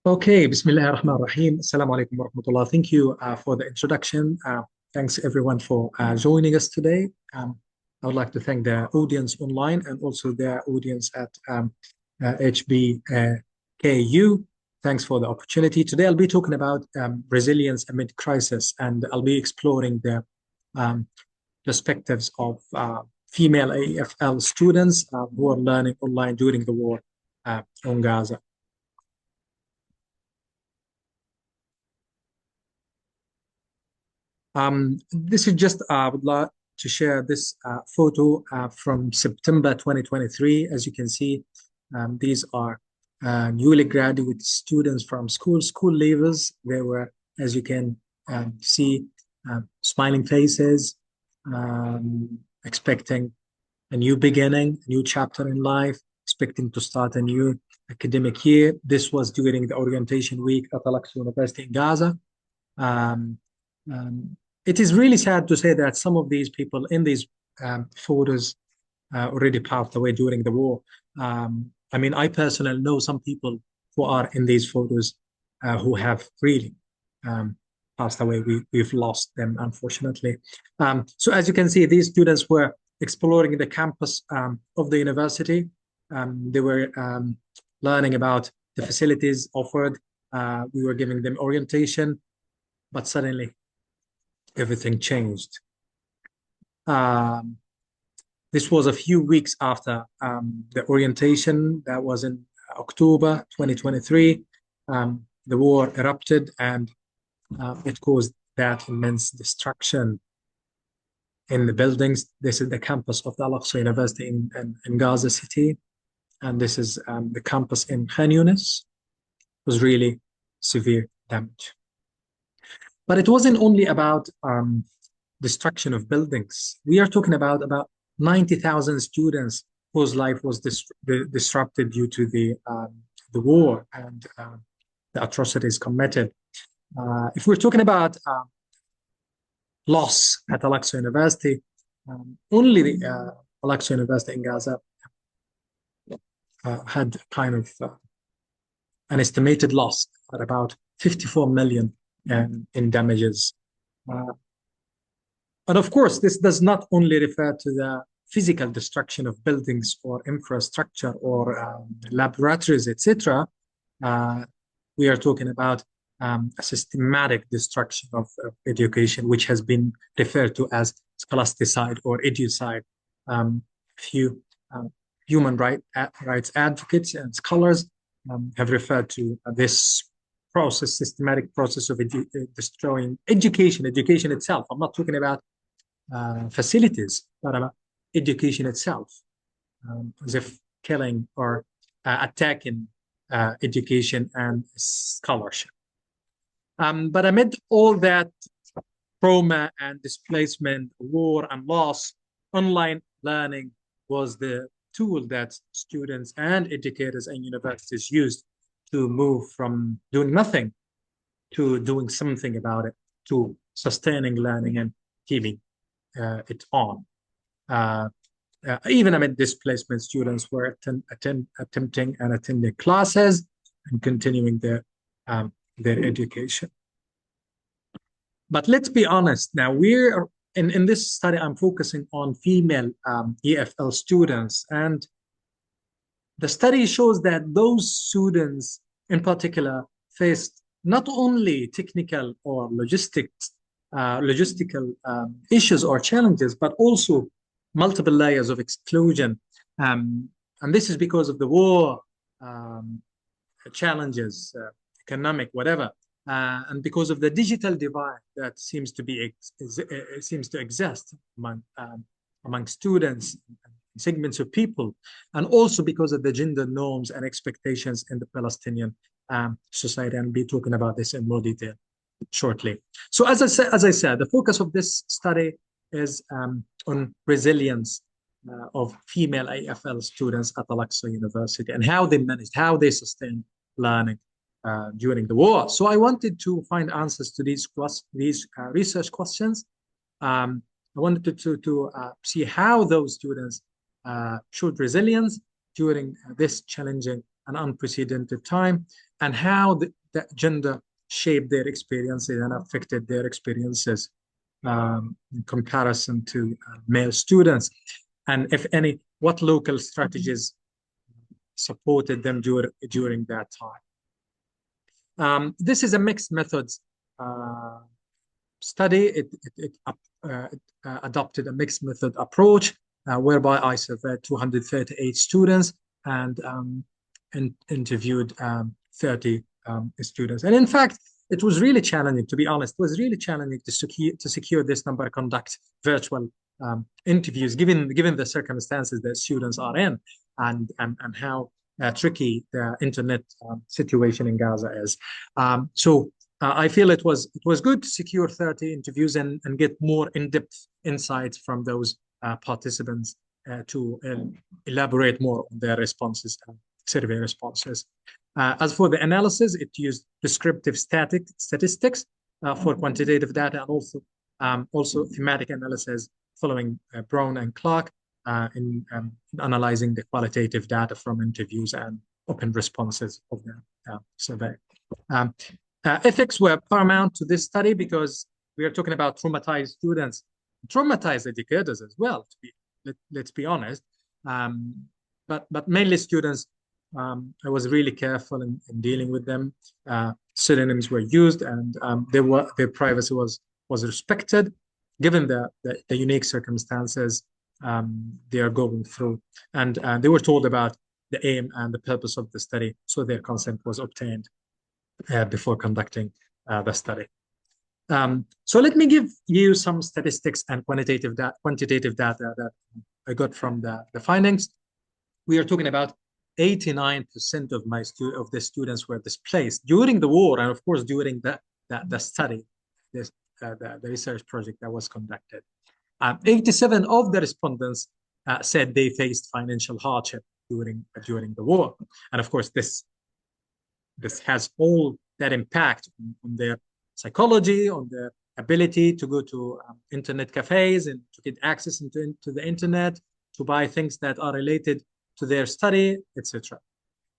Okay, Bismillah ar-Rahman ar-Rahim. Assalamu alaikum wa rahmatullah. Thank you for the introduction. Thanks everyone for joining us today. I would like to thank the audience online and also the audience at HBKU. Thanks for the opportunity. Today I'll be talking about resilience amid crisis, and I'll be exploring the um, perspectives of female AFL students who are learning online during the war on Gaza. This is just, I would like to share this photo from September 2023. As you can see, these are newly graduate students from school leavers. They were, as you can see, smiling faces, expecting a new beginning, a new chapter in life, expecting to start a new academic year. This was during the orientation week at Al-Aqsa University in Gaza. Um, um, it is really sad to say that some of these people in these photos already passed away during the war. I mean, I personally know some people who are in these photos who have really passed away. We've lost them, unfortunately. So as you can see, these students were exploring the campus of the university. They were learning about the facilities offered. We were giving them orientation, but suddenly everything changed. This was a few weeks after the orientation. That was in October 2023. The war erupted and it caused that immense destruction in the buildings. This is the campus of the Al-Aqsa University in Gaza City. And this is the campus in Khan Yunis. It was really severe damage. But it wasn't only about destruction of buildings. We are talking about 90,000 students whose life was disrupted due to the war and the atrocities committed. If we're talking about loss at Al-Aqsa University, only the Al-Aqsa University in Gaza had kind of an estimated loss at about 54 million in damages. But of course, this does not only refer to the physical destruction of buildings or infrastructure or laboratories, etc. We are talking about a systematic destruction of education, which has been referred to as scholasticide or educide. Few human rights advocates and scholars have referred to this systematic process of destroying education itself. I'm not talking about facilities, but about education itself, as if killing or attacking education and scholarship. But amid all that trauma and displacement, war and loss, online learning was the tool that students and educators and universities used to move from doing nothing to doing something about it, to sustaining learning and keeping it on. Even amid displacement, students were attempting and attending classes and continuing their education. But let's be honest now, we're in this study, I'm focusing on female EFL students, and the study shows that those students in particular faced not only technical or logistical issues or challenges, but also multiple layers of exclusion. And this is because of the war challenges, economic, whatever, and because of the digital divide that seems to exist among students, segments of people, and also because of the gender norms and expectations in the Palestinian society. And I'll be talking about this in more detail shortly. So as I said, the focus of this study is on resilience of female AFL students at Al-Aqsa University and how they managed, how they sustained learning during the war. So I wanted to find answers to these research questions. I wanted to see how those students showed resilience during this challenging and unprecedented time, and how that gender shaped their experiences and affected their experiences in comparison to male students, and if any, what local strategies supported them during that time. This is a mixed methods study. It adopted a mixed method approach whereby I surveyed 238 students and interviewed 30 students. And in fact, it was really challenging, to be honest. It was really challenging to secure this number, conduct virtual interviews, given the circumstances that students are in, and how tricky the internet situation in Gaza is. So I feel it was good to secure 30 interviews and get more in-depth insights from those participants to elaborate more on their responses, survey responses. As for the analysis, it used descriptive statistics for quantitative data, and also thematic analysis following Brown and Clark in analyzing the qualitative data from interviews and open responses of the survey. Ethics were paramount to this study because we are talking about traumatized students, traumatized educators as well, let's be honest. But mainly students, I was really careful in dealing with them. Pseudonyms were used, and their privacy was respected, given the unique circumstances they are going through. And they were told about the aim and the purpose of the study, so their consent was obtained before conducting the study. So let me give you some statistics and quantitative data that I got from the findings. We are talking about 89% of the students were displaced during the war, and of course during the study, the research project that was conducted. 87 of the respondents said they faced financial hardship during the war, and of course this has all that impact on their psychology, on their ability to go to internet cafes and to get access into the internet, to buy things that are related to their study, etc.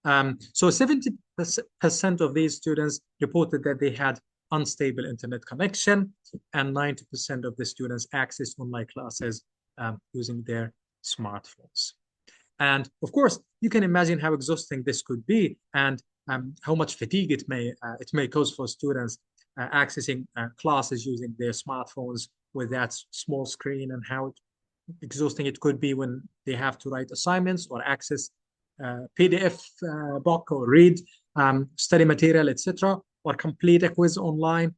So 70% of these students reported that they had unstable internet connection, and 90% of the students accessed online classes using their smartphones. And of course, you can imagine how exhausting this could be, and how much fatigue it may cause for students accessing classes using their smartphones with that small screen, and how exhausting it could be when they have to write assignments or access PDF book, or read study material, etc., or complete a quiz online.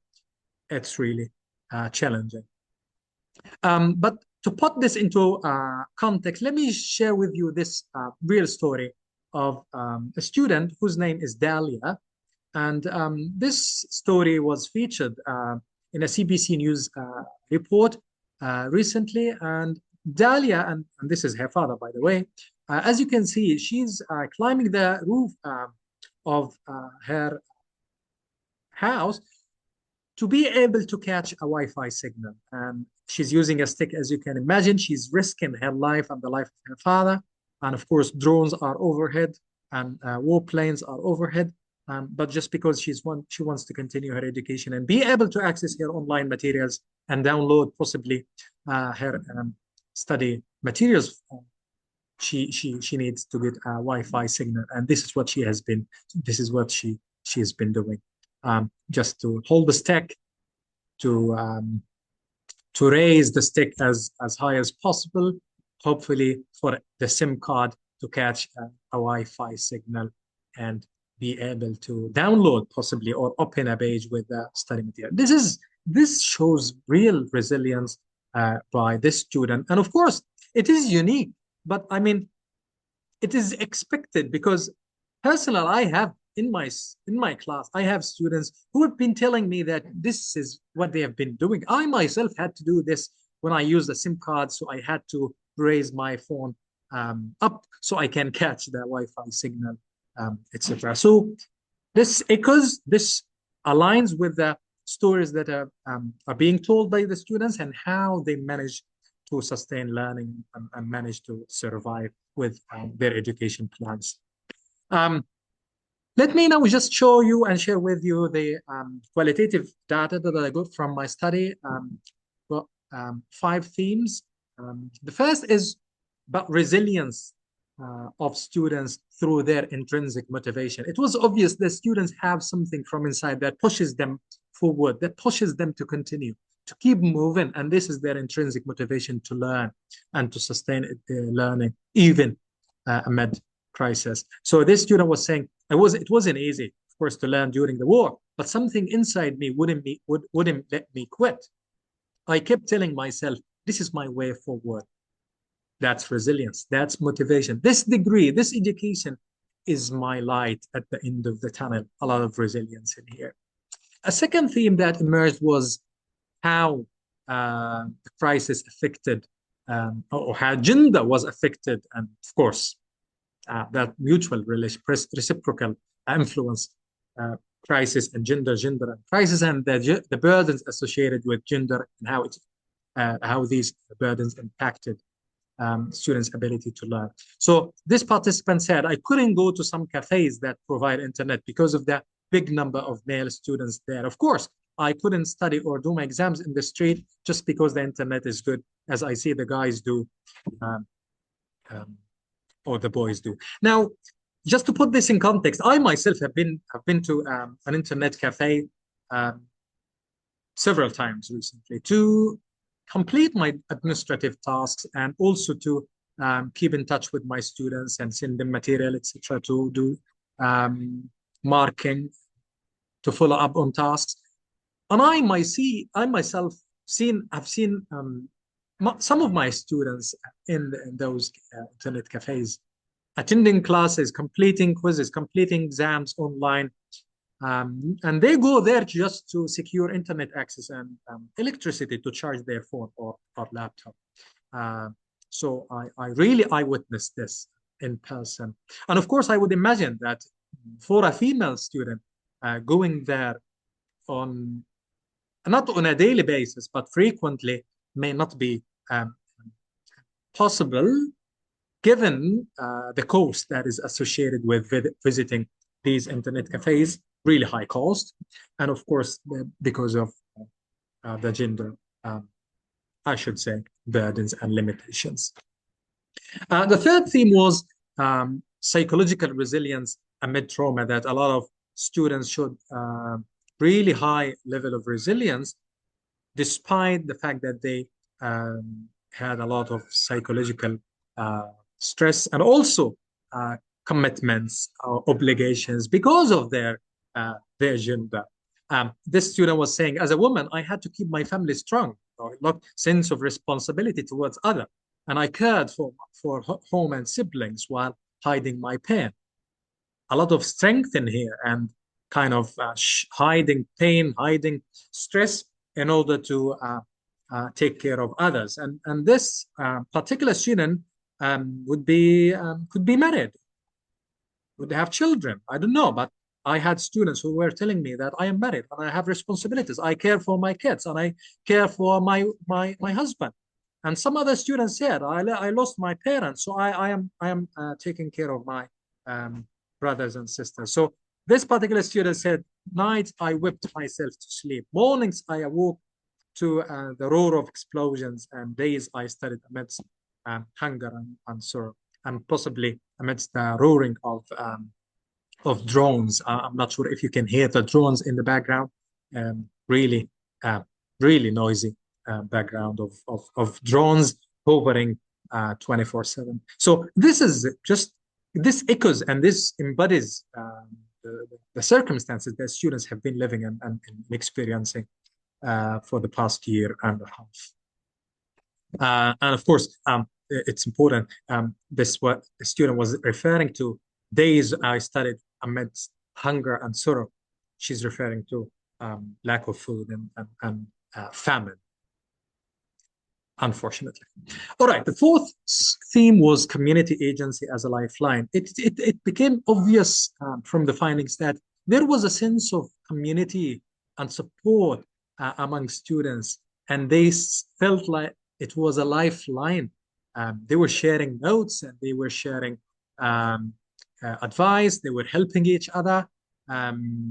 It's really challenging. But to put this into context, let me share with you this real story of a student whose name is Dalia. And this story was featured in a CBC News report recently. And Dalia, and this is her father, by the way, as you can see, she's climbing the roof of her house to be able to catch a Wi-Fi signal. And she's using a stick, as you can imagine. She's risking her life and the life of her father. And of course, drones are overhead and warplanes are overhead. But just because she wants to continue her education and be able to access her online materials and download possibly her study materials, she needs to get a Wi-Fi signal, and this is what she has been doing. Just to hold the stick, to raise the stick as high as possible, hopefully for the SIM card to catch a Wi-Fi signal and be able to download possibly or open a page with the study material. This shows real resilience by this student, and of course it is unique. But I mean, it is expected, because personally, I have in my class, I have students who have been telling me that this is what they have been doing. I myself had to do this when I used a SIM card, so I had to raise my phone up so I can catch the Wi-Fi signal, etc. So this aligns with the stories that are being told by the students and how they manage to sustain learning and manage to survive with their education plans. Let me now just show you and share with you the qualitative data that I got from my study. Well, five themes. The first is about resilience of students through their intrinsic motivation. It was obvious that students have something from inside that pushes them forward, that pushes them to continue, to keep moving. And this is their intrinsic motivation to learn and to sustain their learning, even amid crisis. So this student was saying, it wasn't easy, of course, to learn during the war, but something inside me wouldn't let me quit. I kept telling myself, this is my way forward. That's resilience. That's motivation. This degree, this education is my light at the end of the tunnel. A lot of resilience in here. A second theme that emerged was how the crisis affected or how gender was affected. And of course, that mutual reciprocal influence, crisis and gender and crisis, and the burdens associated with gender and how these burdens impacted students' ability to learn. So this participant said, I couldn't go to some cafes that provide internet because of the big number of male students there. Of course, I couldn't study or do my exams in the street just because the internet is good, as I see the guys do. Or the boys do. Now, just to put this in context, I myself have been to an internet cafe several times recently to complete my administrative tasks and also to keep in touch with my students and send them material, etc., to do marking, to follow up on tasks. And I myself have seen some of my students in those internet cafes attending classes, completing quizzes, completing exams online. And they go there just to secure internet access and electricity to charge their phone or laptop. So I witnessed this in person. And of course, I would imagine that for a female student going there on not on a daily basis, but frequently may not be possible given the cost that is associated with visiting these internet cafes, really high cost, and of course, because of the gender, I should say, burdens and limitations. The third theme was psychological resilience amid trauma, that a lot of students showed really high level of resilience, despite the fact that they had a lot of psychological stress and also commitments or obligations because of their gender. This student was saying, as a woman, I had to keep my family strong, or sense of responsibility towards others, and I cared for home and siblings while hiding my pain. A lot of strength in here and kind of hiding pain, hiding stress in order to take care of others. And this particular student could be married, would have children. I don't know, but I had students who were telling me that I am married and I have responsibilities. I care for my kids and I care for my husband. And some other students said, I lost my parents, so I am taking care of my brothers and sisters. So this particular student said, nights I whipped myself to sleep. Mornings I awoke to the roar of explosions, and days I studied amidst hunger and sorrow, and possibly amidst the roaring of drones. I'm not sure if you can hear the drones in the background. Really, really noisy background of drones hovering 24/7. So this echoes and this embodies the circumstances that students have been living and experiencing for the past year and a half. And of course, it's important. This what the student was referring to. Days I studied amidst hunger and sorrow. She's referring to lack of food and famine, unfortunately. All right, the fourth theme was community agency as a lifeline. It became obvious from the findings that there was a sense of community and support among students, and they felt like it was a lifeline. They were sharing notes and they were sharing advice. They were helping each other,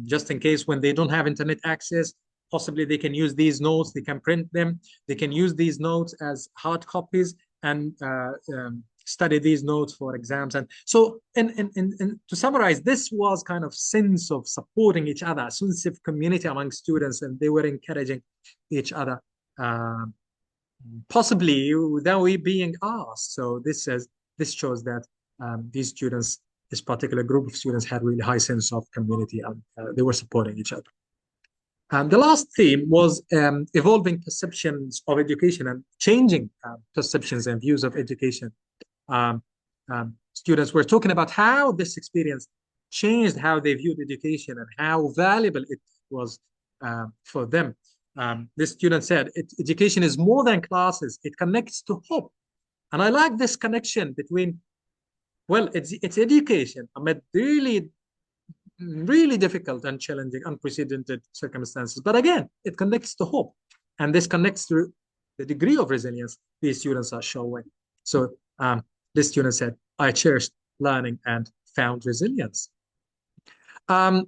just in case when they don't have internet access. Possibly they can use these notes. They can print them. They can use these notes as hard copies and study these notes for exams. And so, to summarize, this was kind of sense of supporting each other, a sense of community among students, and they were encouraging each other, possibly without we being asked. So this shows that these students, this particular group of students, had really high sense of community, and they were supporting each other. The last theme was evolving perceptions of education and changing perceptions and views of education. Students were talking about how this experience changed how they viewed education and how valuable it was for them. This student said, education is more than classes. It connects to hope. And I like this connection between, well, it's education amid really difficult and challenging, unprecedented circumstances. But again, it connects to hope. And this connects to the degree of resilience these students are showing. So this student said, I cherished learning and found resilience. How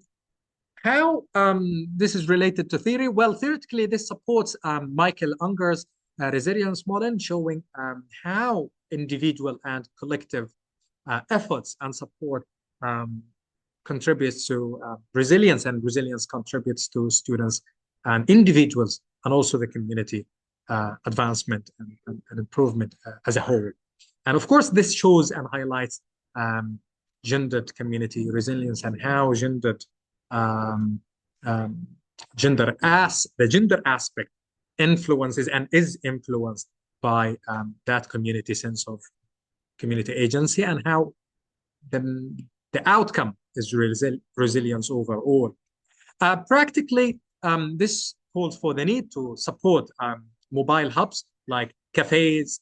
this is related to theory? Well, theoretically, this supports Michael Unger's resilience model, showing how individual and collective efforts and support contributes to resilience, and resilience contributes to students and individuals, and also the community advancement and improvement as a whole. And of course, this shows and highlights gendered community resilience and how the gender aspect influences and is influenced by that community sense of community agency, and how the outcome is resilience overall. Practically, this calls for the need to support mobile hubs like cafes,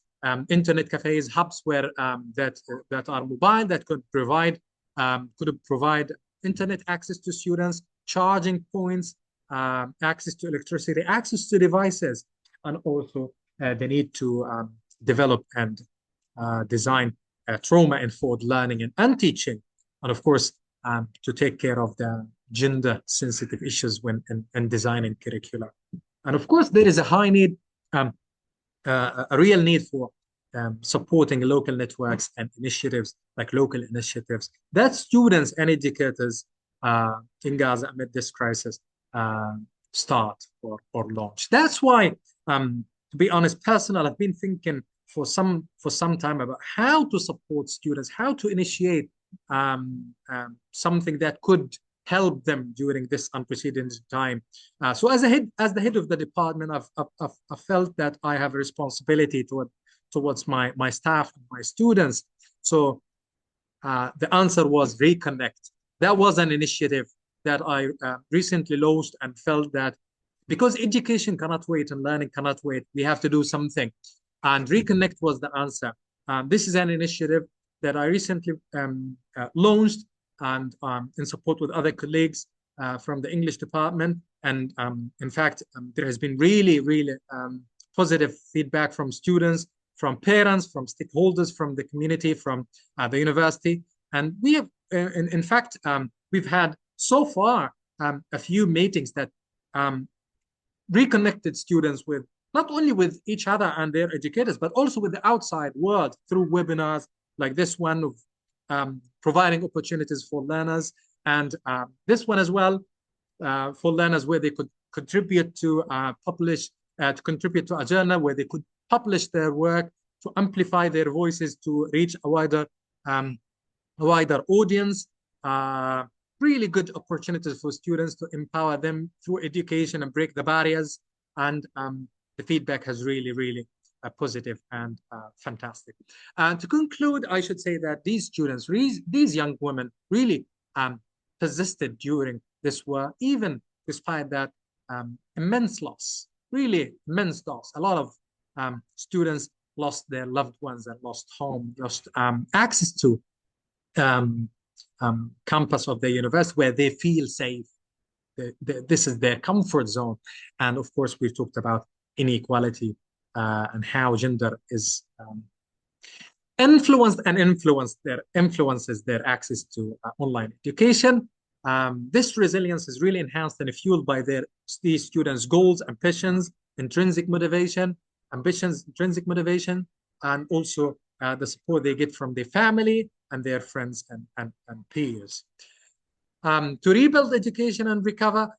internet cafes, hubs where that are mobile, that could provide internet access to students, charging points, access to electricity, access to devices, and also the need to develop and design trauma-informed learning and teaching, and of course to take care of the gender-sensitive issues when designing curricula. And of course, there is a high need, a real need for supporting local networks and initiatives, like local initiatives that students and educators in Gaza amid this crisis start or launch. That's why, to be honest, personally, I've been thinking for some time about how to support students, how to initiate something that could help them during this unprecedented time. So as the head of the department, I've felt that I have a responsibility towards my staff and my students. So the answer was Reconnect. That was an initiative that I recently launched, and felt that because education cannot wait and learning cannot wait, we have to do something. And Reconnect was the answer. This is an initiative that I recently launched, and in support with other colleagues from the English department. And in fact, there has been really positive feedback from students, from parents, from stakeholders, from the community, from the university. And we have, in fact, we've had so far a few meetings that reconnected students with not only with each other and their educators, but also with the outside world through webinars like this one of providing opportunities for learners, and this one as well for learners where they could contribute to contribute to a journal where they could publish their work, to amplify their voices, to reach a wider audience. Really good opportunities for students to empower them through education and break the barriers. And the feedback has really positive and fantastic. And to conclude, I should say that these students, these young women, really persisted during this war, even despite that immense loss, really immense loss. A lot of students lost their loved ones and lost home, lost access to campus of the university where they feel safe. This is their comfort zone. And of course, we've talked about inequality and how gender is influences their access to online education. This resilience is really enhanced and fueled by these students' goals, intrinsic motivation, and also the support they get from their family and their friends and peers. To rebuild education and recover,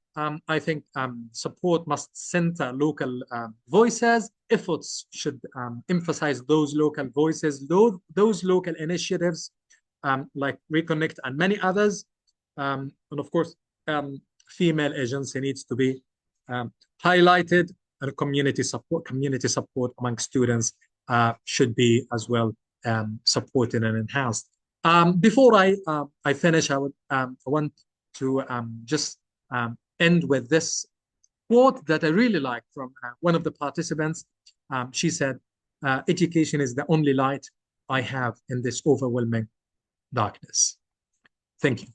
I think support must center local voices. Efforts should emphasize those local voices, those local initiatives like Reconnect and many others. And of course, female agency needs to be highlighted, and community support among students should be as well supported and enhanced. Before I finish, I want to just end with this quote that I really like from one of the participants. She said, education is the only light I have in this overwhelming darkness. Thank you.